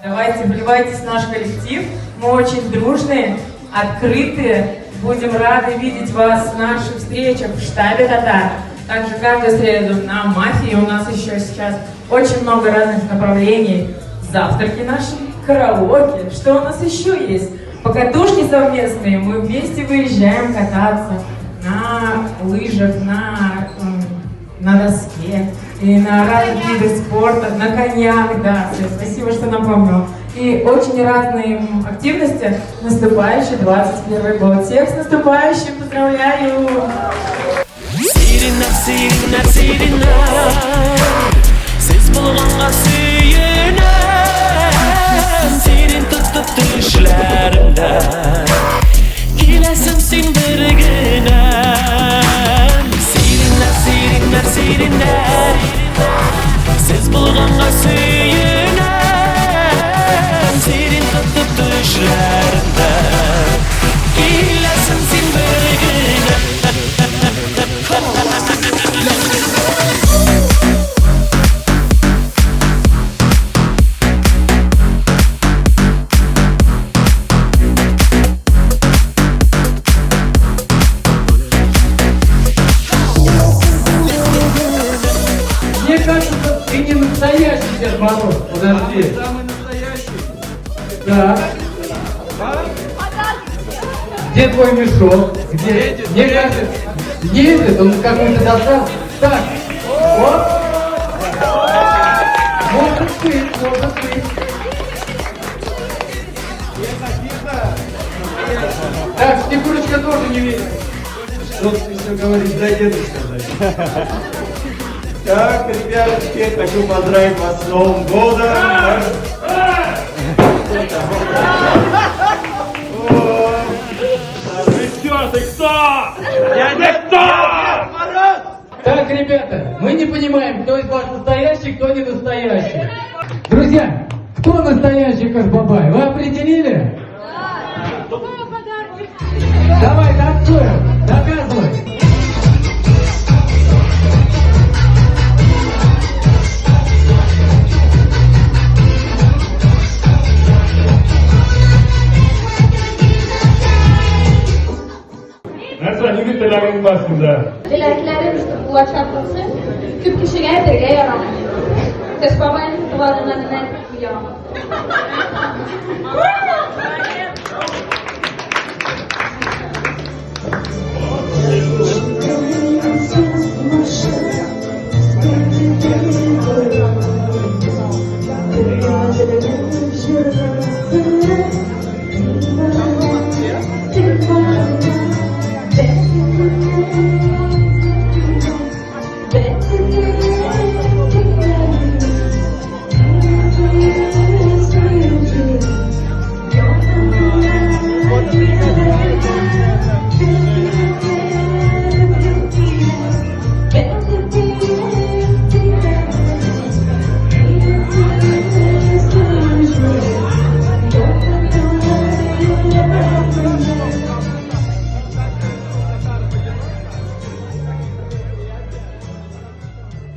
Давайте вливайтесь в наш коллектив. Мы очень дружные, открытые. Будем рады видеть вас в наших встречах в штабе «Татар». Также каждую среду на «Мафии» у нас еще сейчас очень много разных направлений. Завтраки наши, караоке. Что у нас еще есть? Покатушки совместные. Мы вместе выезжаем кататься на лыжах, на доске и на разных видах спорта, на конях, да. Спасибо, что напомнил. И очень разные активности. Наступающий 21 год. Всех с наступающим поздравляю! Siz bulğanğa söyünəm Serin tutub düşlərində Giləsən sen bir günə Мне кажется, ты не настоящий Дед Мороз. Подожди. Самый настоящий. Да. Где твой мешок? Где? Едет, Мне едет. кажется, едет, он какой-то достал. Так, вот. Может быть, может быть. Так, Снегурочка тоже не видит. Что ты все говоришь, дай деду сказать. Так, ребяточки, хочу поздравить вас с Новым годом. Ты кто? Я не кто! Так, ребята, мы не понимаем, кто из вас настоящий, кто не настоящий. Друзья, кто настоящий Кашбабай? Вы определили? Да. Давай, танцуем, доказывай. Nasıl, yürü telefonu bastın da. Diləklərim bu çatılsın, tüm kişiyə birgə yaramayın. Kışbabayın duvarına nənə yaramayın.